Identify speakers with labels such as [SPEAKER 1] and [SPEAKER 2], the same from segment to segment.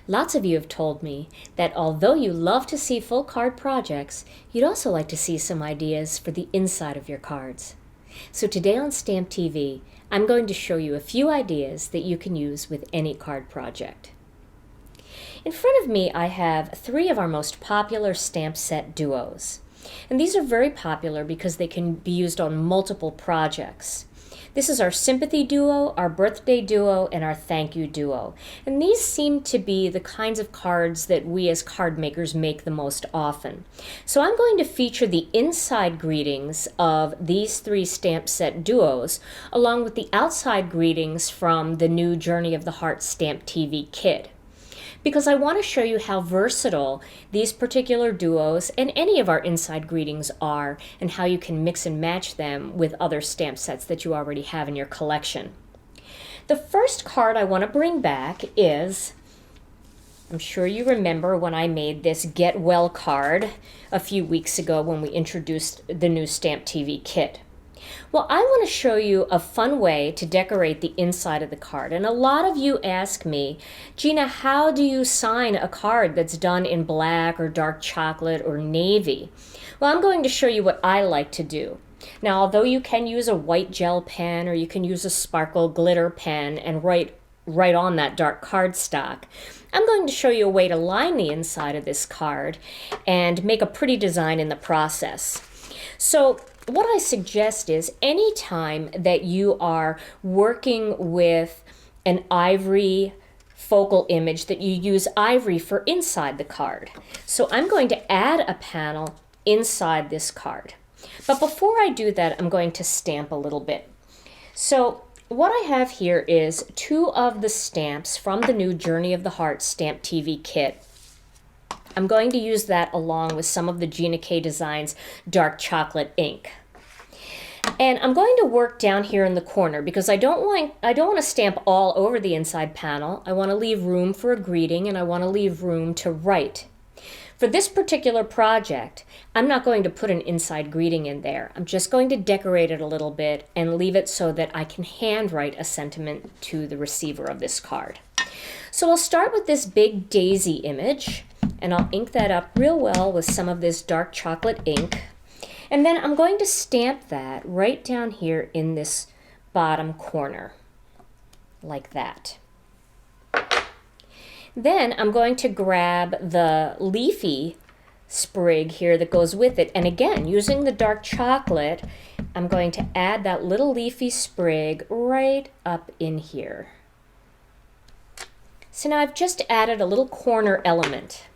[SPEAKER 1] Lots of you have told me that although you love to see full card projects, you'd also like to see some ideas for the inside of your cards. So today on StampTV, I'm going to show you a few ideas that you can use with any card project. In front of me, I have 3 of our most popular stamp set duos. And these are very popular because they can be used on multiple projects. This is our Sympathy Duo, our Birthday Duo, and our Thank You Duo. And these seem to be the kinds of cards that we as card makers make the most often. So I'm going to feature the inside greetings of these 3 stamp set duos, along with the outside greetings from the new Journey of the Heart StampTV kit, because I want to show you how versatile these particular duos and any of our inside greetings are, and how you can mix and match them with other stamp sets that you already have in your collection. The first card I want to bring back is, I'm sure you remember when I made this Get Well card a few weeks ago when we introduced the new StampTV kit. Well, I want to show you a fun way to decorate the inside of the card. And a lot of you ask me, Gina, how do you sign a card that's done in black or dark chocolate or navy? Well, I'm going to show you what I like to do. Now, although you can use a white gel pen or you can use a sparkle glitter pen and write on that dark cardstock, I'm going to show you a way to line the inside of this card and make a pretty design in the process. So what I suggest is anytime that you are working with an ivory focal image, that you use ivory for inside the card. So I'm going to add a panel inside this card. But before I do that, I'm going to stamp a little bit. So what I have here is 2 of the stamps from the new Journey of the Heart StampTV kit. I'm going to use that along with some of the Gina K Designs dark chocolate ink. And I'm going to work down here in the corner because I don't want to stamp all over the inside panel. I want to leave room for a greeting, and I want to leave room to write. For this particular project, I'm not going to put an inside greeting in there. I'm just going to decorate it a little bit and leave it so that I can handwrite a sentiment to the receiver of this card. So I'll start with this big daisy image, and I'll ink that up real well with some of this dark chocolate ink. And then I'm going to stamp that right down here in this bottom corner, like that. Then I'm going to grab the leafy sprig here that goes with it. And again, using the dark chocolate, I'm going to add that little leafy sprig right up in here. So now I've just added a little corner element.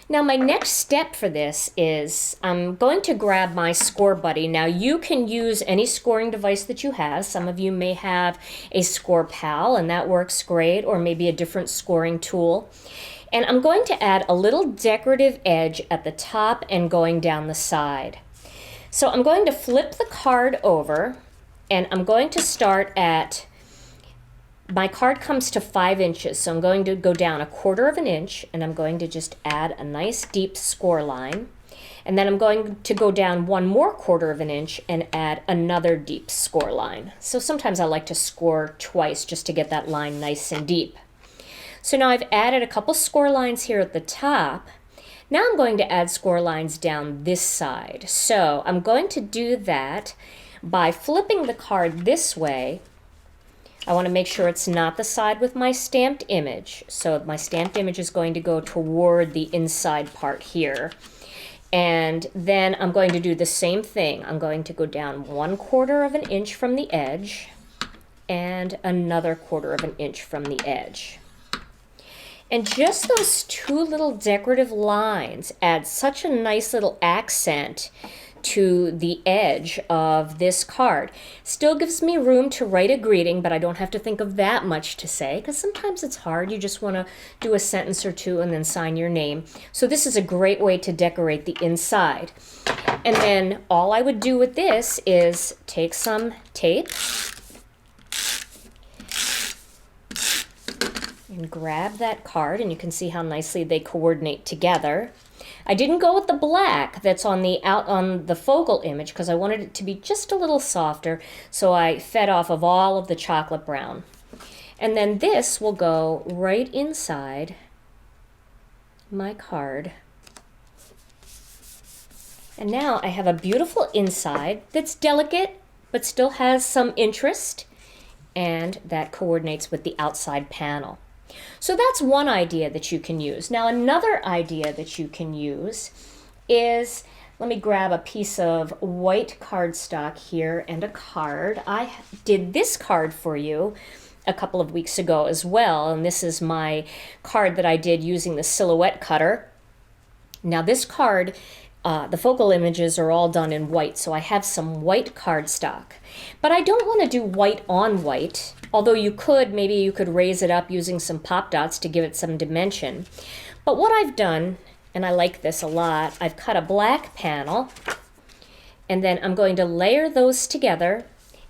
[SPEAKER 1] Now my next step for this is I'm going to grab my score buddy. Now you can use any scoring device that you have. Some of you may have a Score Pal, and that works great, or maybe a different scoring tool. And I'm going to add a little decorative edge at the top and going down the side. So I'm going to flip the card over, and I'm going to start at, my card comes to 5 inches, so I'm going to go down 1/4 inch, and I'm going to just add a nice deep score line. And then I'm going to go down 1 more 1/4 inch and add another deep score line. So sometimes I like to score twice just to get that line nice and deep. So now I've added a couple score lines here at the top. Now I'm going to add score lines down this side. So I'm going to do that by flipping the card this way. I want to make sure it's not the side with my stamped image. So my stamped image is going to go toward the inside part here. And then I'm going to do the same thing. I'm going to go down 1/4 inch from the edge and another 1/4 inch from the edge. And just those 2 little decorative lines add such a nice little accent to the edge of this card. Still gives me room to write a greeting, but I don't have to think of that much to say, because sometimes it's hard. You just want to do a sentence or 2 and then sign your name. So this is a great way to decorate the inside. And then all I would do with this is take some tape and grab that card, and you can see how nicely they coordinate together. I didn't go with the black that's on the focal image because I wanted it to be just a little softer, so I fed off of all of the chocolate brown. And then this will go right inside my card. And now I have a beautiful inside that's delicate, but still has some interest, and that coordinates with the outside panel. So that's one idea that you can use. Now another idea that you can use is, let me grab a piece of white cardstock here and a card. I did this card for you a couple of weeks ago as well, and this is my card that I did using the silhouette cutter. Now this card, the focal images are all done in white, so I have some white cardstock. But I don't want to do white on white, although you could, maybe you could raise it up using some pop dots to give it some dimension. But what I've done, and I like this a lot, I've cut a black panel, and then I'm going to layer those together,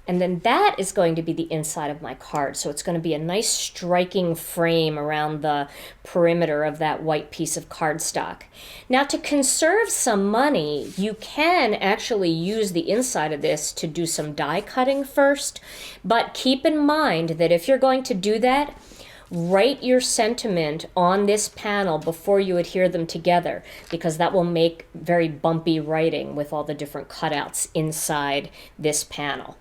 [SPEAKER 1] and then that is going to be the inside of my card. So it's going to be a nice striking frame around the perimeter of that white piece of cardstock. Now to conserve some money, you can actually use the inside of this to do some die cutting first, but keep in mind that if you're going to do that, write your sentiment on this panel before you adhere them together, because that will make very bumpy writing with all the different cutouts inside this panel.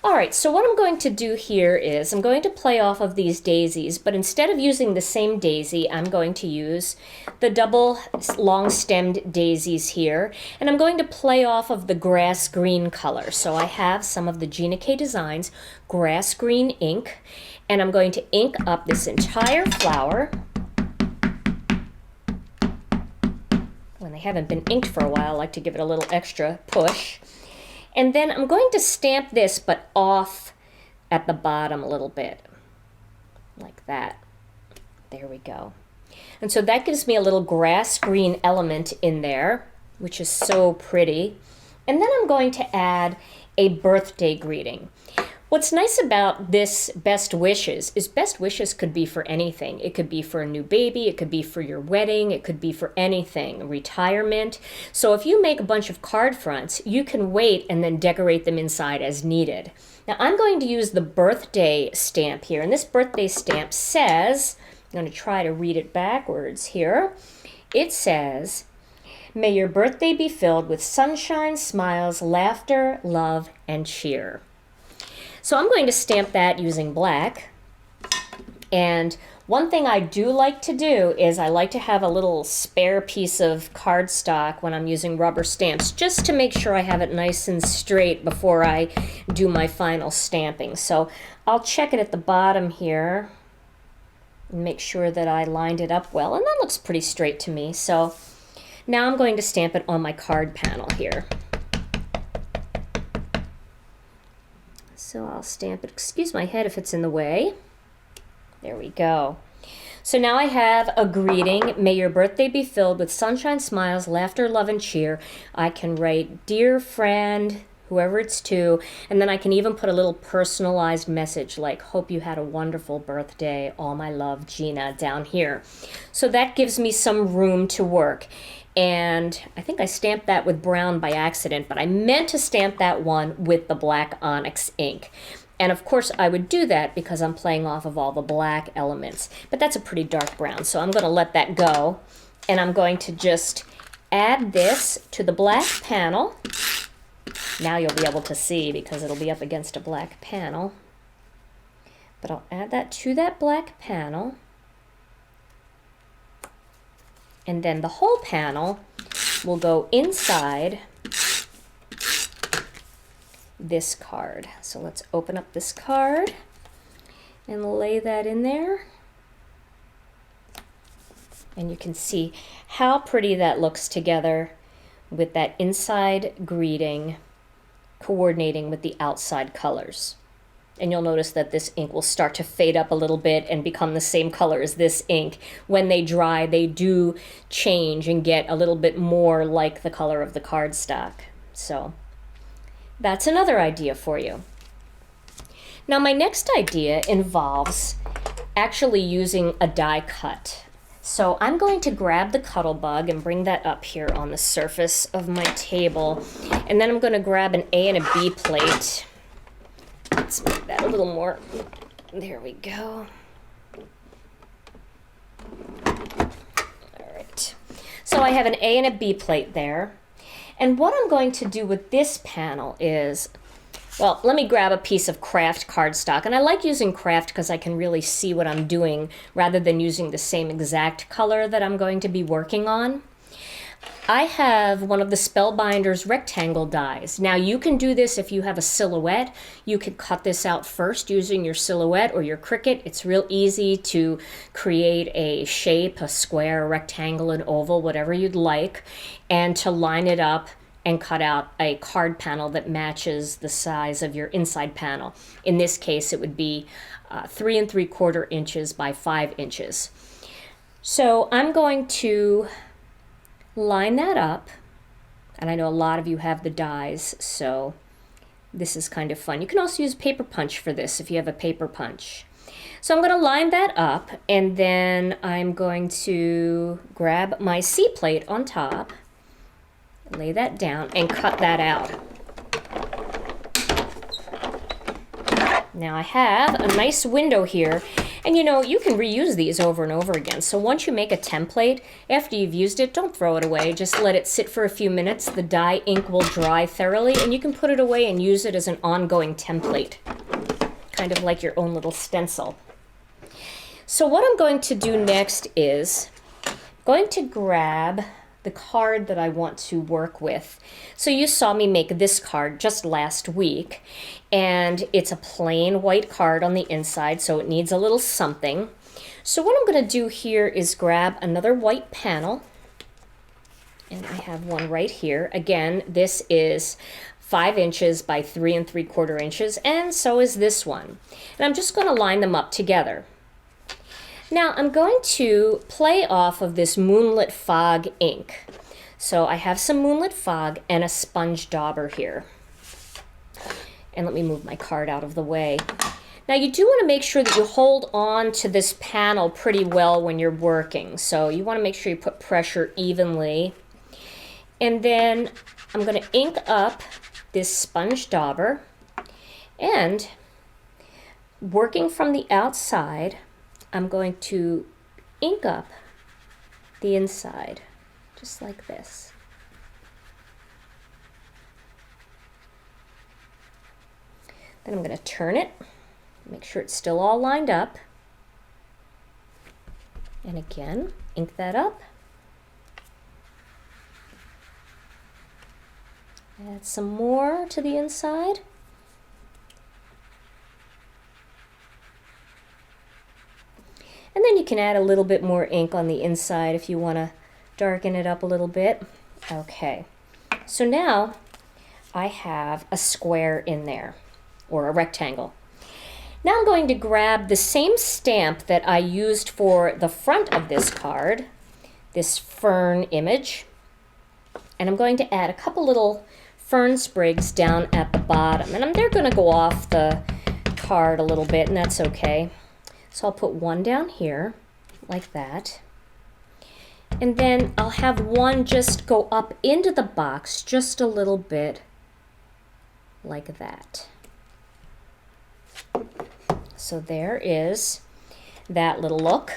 [SPEAKER 1] All right, so what I'm going to do here is I'm going to play off of these daisies, but instead of using the same daisy, I'm going to use the double long-stemmed daisies here, and I'm going to play off of the grass green color. So I have some of the Gina K Designs grass green ink, and I'm going to ink up this entire flower. When they haven't been inked for a while, I like to give it a little extra push. And then I'm going to stamp this, but off at the bottom a little bit, like that. There we go. And so that gives me a little grass green element in there, which is so pretty. And then I'm going to add a birthday greeting. What's nice about this best wishes is best wishes could be for anything. It could be for a new baby, it could be for your wedding, it could be for anything, retirement. So if you make a bunch of card fronts, you can wait and then decorate them inside as needed. Now I'm going to use the birthday stamp here, and this birthday stamp says, I'm going to try to read it backwards here. It says, "May your birthday be filled with sunshine, smiles, laughter, love, and cheer." So I'm going to stamp that using black. And one thing I do like to do is I like to have a little spare piece of cardstock when I'm using rubber stamps, just to make sure I have it nice and straight before I do my final stamping. So I'll check it at the bottom here and make sure that I lined it up well. And that looks pretty straight to me. So now I'm going to stamp it on my card panel here. So I'll stamp it, excuse my head if it's in the way. There we go. So now I have a greeting. May your birthday be filled with sunshine, smiles, laughter, love, and cheer. I can write, dear friend, whoever it's to, and then I can even put a little personalized message like, hope you had a wonderful birthday, all my love, Gina, down here. So that gives me some room to work. And I think I stamped that with brown by accident, but I meant to stamp that one with the black onyx ink. And of course I would do that because I'm playing off of all the black elements. But that's a pretty dark brown, so I'm going to let that go. And I'm going to just add this to the black panel. Now you'll be able to see because it'll be up against a black panel. But I'll add that to that black panel. And then the whole panel will go inside this card. So let's open up this card and lay that in there. And you can see how pretty that looks together with that inside greeting coordinating with the outside colors. And you'll notice that this ink will start to fade up a little bit and become the same color as this ink. When they dry, they do change and get a little bit more like the color of the cardstock. So that's another idea for you. Now my next idea involves actually using a die cut. So I'm going to grab the Cuttlebug and bring that up here on the surface of my table. And then I'm going to grab an A and a B plate. Let's make that a little more There we go. All right. So I have an A and a B plate there. And what I'm going to do with this panel is, well, let me grab a piece of craft cardstock. And I like using craft because I can really see what I'm doing rather than using the same exact color that I'm going to be working on. I have one of the Spellbinder's rectangle dies. Now you can do this if you have a silhouette. You can cut this out first using your silhouette or your Cricut. It's real easy to create a shape, a square, a rectangle, an oval, whatever you'd like, and to line it up and cut out a card panel that matches the size of your inside panel. In this case, it would be 3 3/4 inches by 5 inches. So I'm going to line that up, and I know a lot of you have the dies, so this is kind of fun. You can also use paper punch for this if you have a paper punch. So I'm going to line that up, and then I'm going to grab my C plate on top, lay that down, and cut that out. Now I have a nice window here, and you know, you can reuse these over and over again. So once you make a template, after you've used it, don't throw it away. Just let it sit for a few minutes. The dye ink will dry thoroughly, and you can put it away and use it as an ongoing template, kind of like your own little stencil. So what I'm going to do next is going to grab the card that I want to work with. So you saw me make this card just last week, and it's a plain white card on the inside, so it needs a little something. So what I'm going to do here is grab another white panel, and I have one right here. Again, this is 5 inches by 3 3/4 inches, and so is this one. And I'm just going to line them up together. Now I'm going to play off of this Moonlit Fog ink. So I have some Moonlit Fog and a sponge dauber here. And let me move my card out of the way. Now you do want to make sure that you hold on to this panel pretty well when you're working. So you want to make sure you put pressure evenly. And then I'm going to ink up this sponge dauber. And working from the outside, I'm going to ink up the inside, just like this. Then I'm going to turn it, make sure it's still all lined up. And again, ink that up. Add some more to the inside. And then you can add a little bit more ink on the inside if you want to darken it up a little bit. Okay, so now I have a square in there, or a rectangle. Now I'm going to grab the same stamp that I used for the front of this card, this fern image, and I'm going to add a couple little fern sprigs down at the bottom. And they're going to go off the card a little bit, and that's okay. So I'll put one down here, like that. And then I'll have one just go up into the box just a little bit, like that. So there is that little look.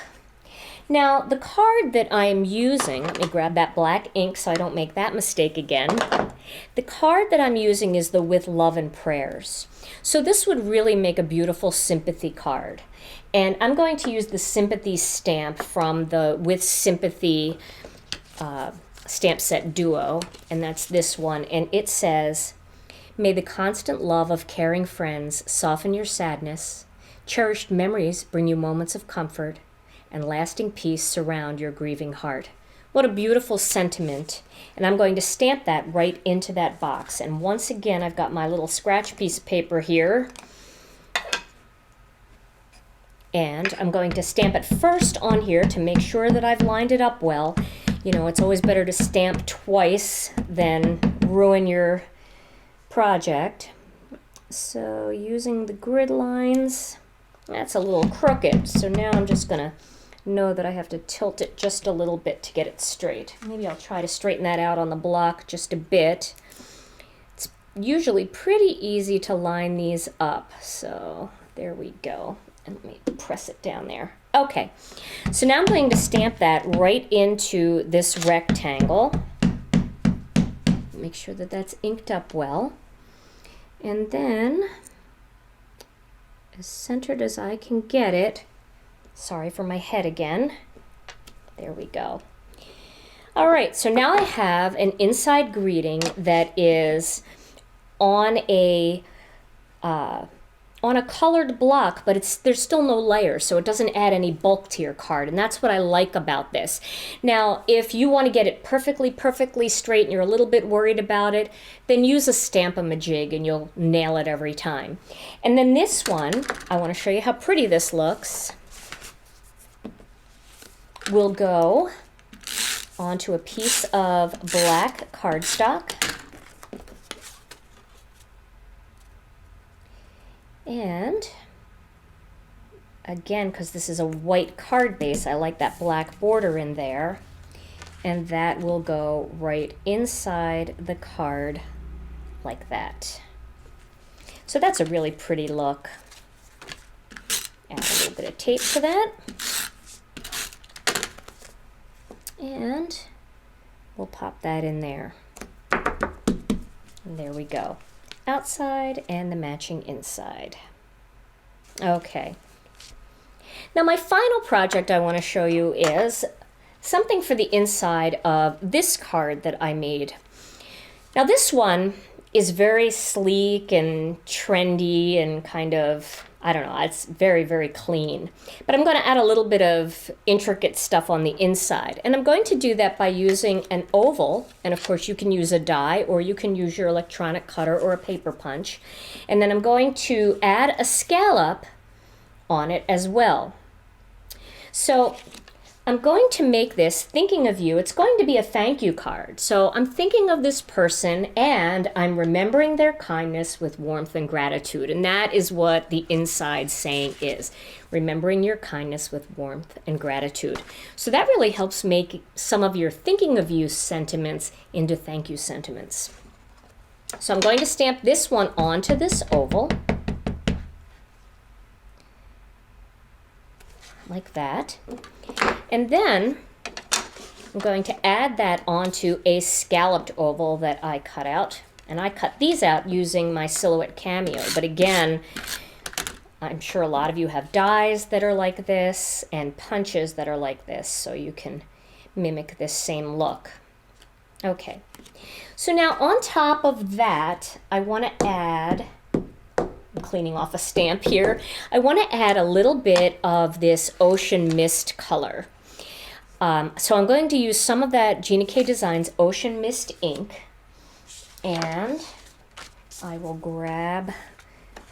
[SPEAKER 1] Now the card that I'm using, let me grab that black ink so I don't make that mistake again. The card that I'm using is the With Love and Prayers. So this would really make a beautiful sympathy card. And I'm going to use the sympathy stamp from the With Sympathy stamp set duo, and that's this one. And it says, "May the constant love of caring friends soften your sadness, cherished memories bring you moments of comfort, and lasting peace surround your grieving heart." What a beautiful sentiment. And I'm going to stamp that right into that box. And once again, I've got my little scratch piece of paper here. And I'm going to stamp it first on here to make sure that I've lined it up well. You know, it's always better to stamp twice than ruin your project. So using the grid lines, that's a little crooked. So now I'm just going to know that I have to tilt it just a little bit to get it straight. Maybe I'll try to straighten that out on the block just a bit. It's usually pretty easy to line these up. So there we go. And let me press it down there. Okay, so now I'm going to stamp that right into this rectangle. Make sure that that's inked up well. And then, as centered as I can get it, sorry for my head again. There we go. All right, so now I have an inside greeting that is on a colored block, but there's still no layer, so it doesn't add any bulk to your card, and that's what I like about this. Now, if you want to get it perfectly straight and you're a little bit worried about it, then use a Stamp-A-Majig and you'll nail it every time. And then this one, I want to show you how pretty this looks, will go onto a piece of black cardstock. And again, because this is a white card base, I like that black border in there. And that will go right inside the card like that. So that's a really pretty look. Add a little bit of tape to that. And we'll pop that in there. And there we go. Outside and the matching inside. Okay. Now my final project I want to show you is something for the inside of this card that I made. Now this one is very sleek and trendy and kind of, I don't know, it's very clean. But I'm going to add a little bit of intricate stuff on the inside. And I'm going to do that by using an oval. And of course you can use a die, or you can use your electronic cutter or a paper punch. And then I'm going to add a scallop on it as well. So I'm going to make this thinking of you. It's going to be a thank you card. So I'm thinking of this person and I'm remembering their kindness with warmth and gratitude. And that is what the inside saying is. Remembering your kindness with warmth and gratitude. So that really helps make some of your thinking of you sentiments into thank you sentiments. So I'm going to stamp this one onto this oval. Like that. And then I'm going to add that onto a scalloped oval that I cut out. And I cut these out using my Silhouette Cameo. But again, I'm sure a lot of you have dies that are like this and punches that are like this, so you can mimic this same look. Okay, so now on top of that, I want to add, I'm cleaning off a stamp here, I want to add a little bit of this Ocean Mist color. So I'm going to use some of that Gina K Designs Ocean Mist ink, and I will grab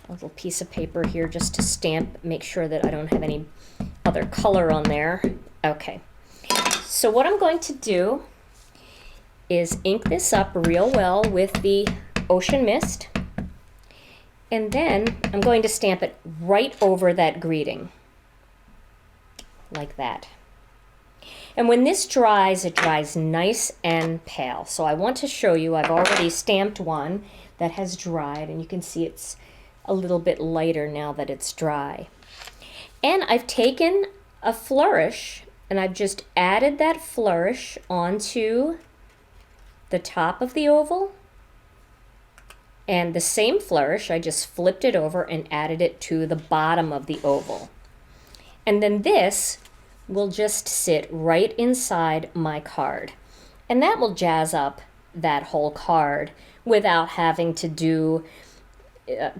[SPEAKER 1] a little piece of paper here just to stamp, make sure that I don't have any other color on there. Okay, so what I'm going to do is ink this up real well with the Ocean Mist, and then I'm going to stamp it right over that greeting, like that. And when this dries, it dries nice and pale. So I want to show you, I've already stamped one that has dried, and you can see it's a little bit lighter now that it's dry. And I've taken a flourish, and I've just added that flourish onto the top of the oval. And the same flourish, I just flipped it over and added it to the bottom of the oval. And then this will just sit right inside my card. And that will jazz up that whole card without having to do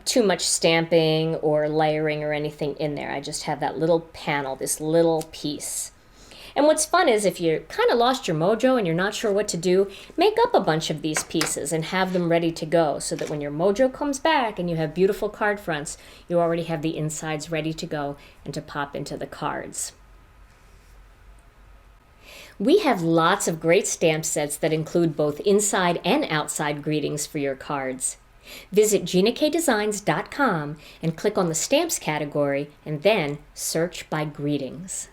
[SPEAKER 1] too much stamping or layering or anything in there. I just have that little panel, this little piece. And what's fun is if you kind of lost your mojo and you're not sure what to do, make up a bunch of these pieces and have them ready to go so that when your mojo comes back and you have beautiful card fronts, you already have the insides ready to go and to pop into the cards. We have lots of great stamp sets that include both inside and outside greetings for your cards. Visit GinaKDesigns.com and click on the Stamps category and then search by greetings.